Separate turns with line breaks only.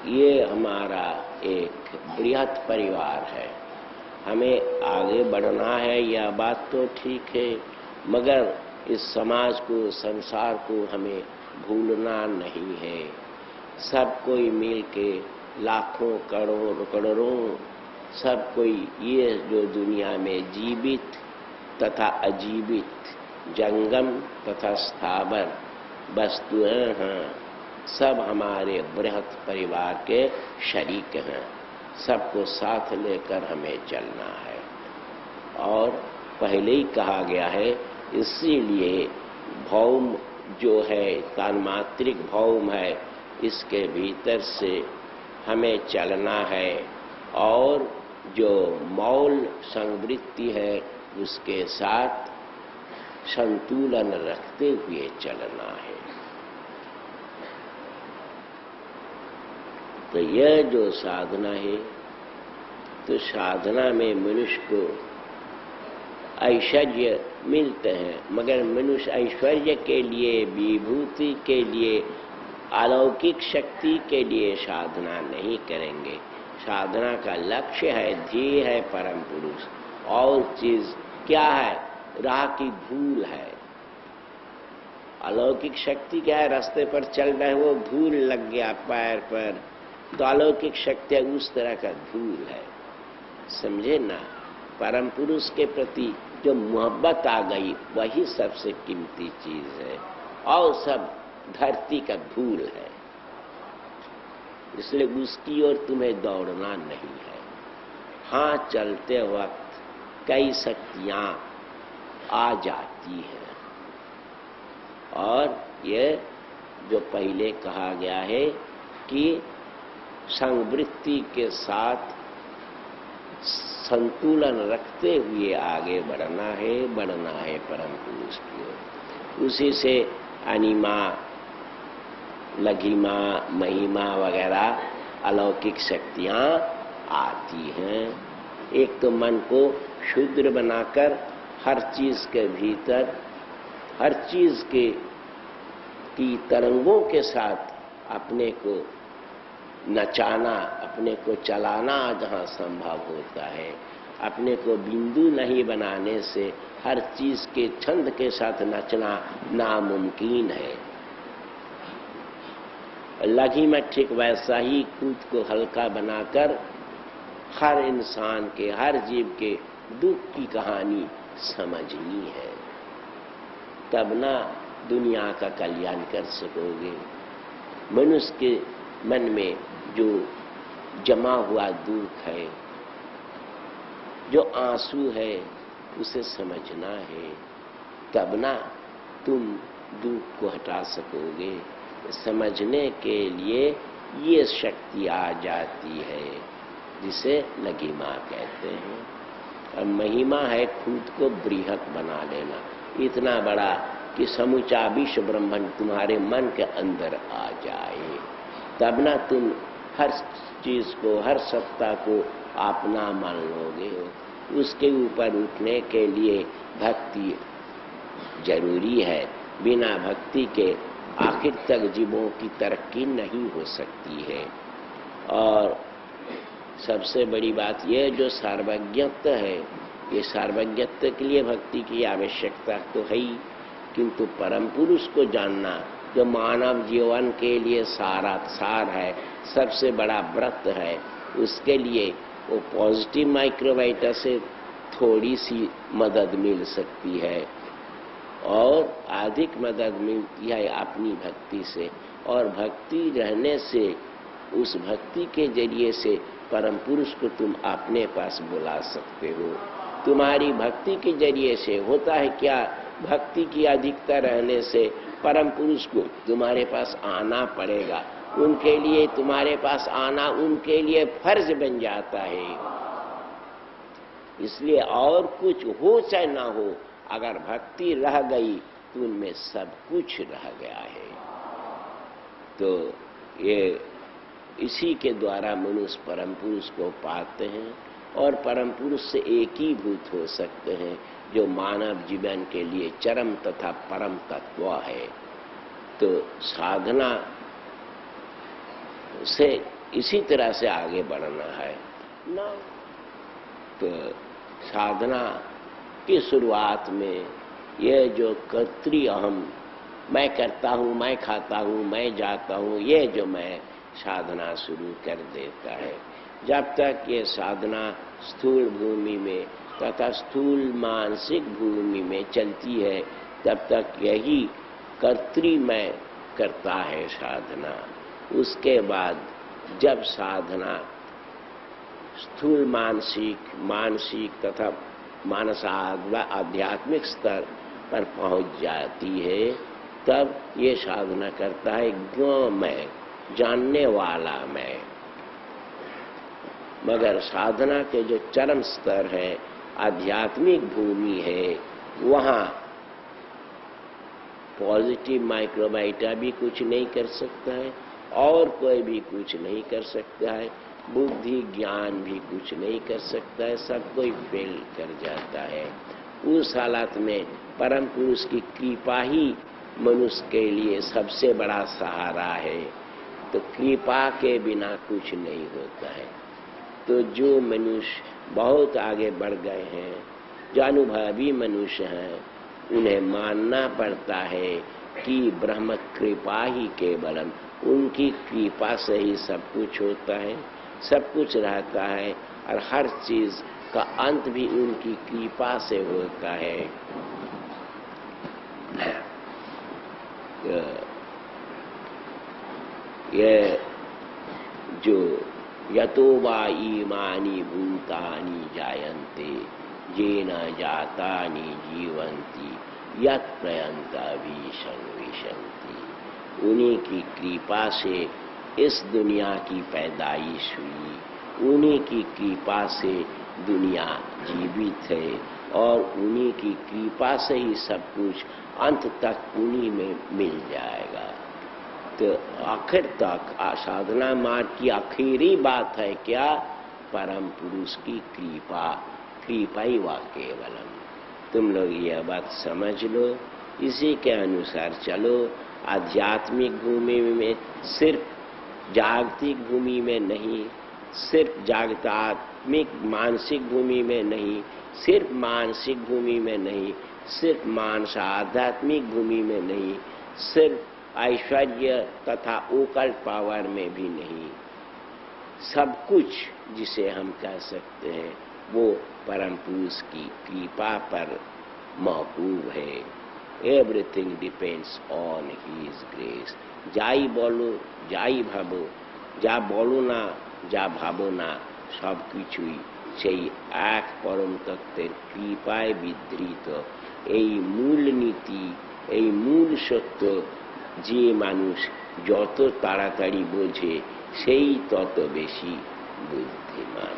ये हमारा एक बृहत परिवार है। हमें आगे बढ़ना है, यह बात तो ठीक है, मगर इस समाज को, संसार को हमें भूलना नहीं है। सब कोई मिल के लाखों करोड़ों सब कोई ये जो दुनिया में जीवित तथा अजीवित, जंगम तथा स्थावर वस्तुएं हैं, सब हमारे बृहत परिवार के शरीक हैं। सबको साथ लेकर हमें चलना है। और पहले ही कहा गया है, इसीलिए भौम जो है, तान्मात्रिक भौम है, इसके भीतर से हमें चलना है और जो मौल संवृत्ति है उसके साथ संतुलन रखते हुए चलना है। तो यह जो साधना है, तो साधना में मनुष्य को ऐश्वर्य मिलते हैं, मगर मनुष्य ऐश्वर्य के लिए, विभूति के लिए, अलौकिक शक्ति के लिए साधना नहीं करेंगे। साधना का लक्ष्य है, ध्येय है परम पुरुष। और चीज क्या है? राह की धूल है। अलौकिक शक्ति क्या है? रास्ते पर चल रहे वो धूल लग गया पैर पर, तो अलौकिक शक्ति उस तरह का धूल है। समझे ना? परम पुरुष के प्रति जो मोहब्बत आ गई, वही सबसे कीमती चीज है, और सब धरती का धूल है। इसलिए उसकी ओर तुम्हें दौड़ना नहीं है। हाँ, चलते वक्त कई शक्तियां आ जाती हैं, और ये जो पहले कहा गया है कि संवृत्ति के साथ संतुलन रखते हुए आगे बढ़ना है परम पुरुष की ओर। उसी से अनिमा, लघिमा, महिमा वगैरह अलौकिक शक्तियां आती हैं। एक तो मन को शुद्र बनाकर हर चीज के भीतर, हर चीज की तरंगों के साथ अपने को नचाना, अपने को चलाना जहाँ संभव होता है। अपने को बिंदु नहीं बनाने से हर चीज के छंद के साथ नचना नामुमकिन है। लघी में ठीक वैसा ही खुद को हल्का बनाकर हर इंसान के, हर जीव के दुख की कहानी समझनी है, तब ना दुनिया का कल्याण कर सकोगे। मनुष्य के मन में जो जमा हुआ दुख है, जो आंसू है, उसे समझना है, तब ना तुम दुख को हटा सकोगे। समझने के लिए ये शक्ति आ जाती है, जिसे लघिमा कहते हैं। और महिमा है खुद को बृहत बना लेना, इतना बड़ा कि समूचा विश्व ब्रह्मांड तुम्हारे मन के अंदर आ जाए। तब ना तुम हर चीज को, हर सत्ता को अपना मान लोगे। उसके ऊपर उठने के लिए भक्ति जरूरी है। बिना भक्ति के आखिर तक जीवों की तरक्की नहीं हो सकती है। और सबसे बड़ी बात यह जो सर्वज्ञत्व है, ये सर्वज्ञत्व के लिए भक्ति की आवश्यकता तो है ही, किंतु परम पुरुष को जानना जो मानव जीवन के लिए सार है, सबसे बड़ा व्रत है, उसके लिए वो पॉजिटिव माइक्रोबाइटा से थोड़ी सी मदद मिल सकती है, और अधिक मदद मिलती है अपनी भक्ति से। और भक्ति रहने से, उस भक्ति के जरिए से परम पुरुष को तुम अपने पास बुला सकते हो। तुम्हारी भक्ति के जरिए से होता है क्या? भक्ति की अधिकता रहने से परम पुरुष को तुम्हारे पास आना पड़ेगा। उनके लिए तुम्हारे पास आना उनके लिए फर्ज बन जाता है। इसलिए और कुछ हो चाहे ना हो, अगर भक्ति रह गई तो उनमें सब कुछ रह गया है। तो ये इसी के द्वारा मनुष्य परम पुरुष को पाते हैं, और परम पुरुष से एकीभूत हो सकते हैं, जो मानव जीवन के लिए चरम तथा परम तत्व है। तो साधना से इसी तरह से आगे बढ़ना है ना। तो साधना की शुरुआत में ये जो कर्तृ अहम, मैं करता हूँ, मैं खाता हूँ, मैं जाता हूँ, ये जो मैं साधना शुरू कर देता है, जब तक ये साधना स्थूल भूमि में तथा स्थूल मानसिक भूमि में चलती है, तब तक यही कर्तृमय करता है साधना। उसके बाद जब साधना स्थूल मानसिक तथा आध्यात्मिक स्तर पर पहुंच जाती है, तब ये साधना करता है ज्ञमय, जानने वाला मैं। मगर साधना के जो चरम स्तर है, आध्यात्मिक भूमि है, वहां पॉजिटिव माइक्रोबाइटा भी कुछ नहीं कर सकता है और कोई भी कुछ नहीं कर सकता है, बुद्धि ज्ञान भी कुछ नहीं कर सकता है, सब कोई फेल कर जाता है। उस हालत में परम पुरुष की कृपा ही मनुष्य के लिए सबसे बड़ा सहारा है। तो कृपा के बिना कुछ नहीं होता है। तो जो मनुष्य बहुत आगे बढ़ गए हैं, जो अनुभवी मनुष्य हैं, उन्हें मानना पड़ता है कि ब्रह्म कृपा ही केवलम, उनकी कृपा से ही सब कुछ होता है, सब कुछ रहता है, और हर चीज का अंत भी उनकी कृपा से होता है। ये जो यतो वा ईमानि भूतानि जायन्ते येन जातानि जीवन्ति यत् प्रयन्ताभिशं विशन्ति, उन्हीं की कृपा से इस दुनिया की पैदाइश हुई, उन्हीं की कृपा से दुनिया जीवित है, और उन्हीं की कृपा से ही सब कुछ अंत तक उन्हीं में मिल जाएगा। तो आखिर तक साधना मार्ग की आखिरी बात है क्या? परम पुरुष की कृपा, कृपा ही वा केवलम। तुम लोग यह बात समझ लो, इसी के अनुसार चलो। आध्यात्मिक भूमि में सिर्फ जागतिक भूमि में नहीं, सिर्फ जागतात्मिक मानसिक भूमि में नहीं, सिर्फ मानसिक भूमि में नहीं, सिर्फ मानस आध्यात्मिक भूमि में नहीं, सिर्फ ऐश्वर्य तथा ओकल्ट पावर में भी नहीं, सब कुछ जिसे हम कह सकते हैं वो परम पुरुष की कृपा पर मौकूफ है। Everything depends on his grace. যাই বলো, যাই ভাবো, যা বলো না, যা ভাবো না, সব কিছুই সেই এক পরম তত্ত্বের কৃপায় বিধৃত। এই মূল নীতি, এই মূল সত্য যে মানুষ যত তাড়াতাড়ি বোঝে, সেই তত বেশি বুদ্ধিমান।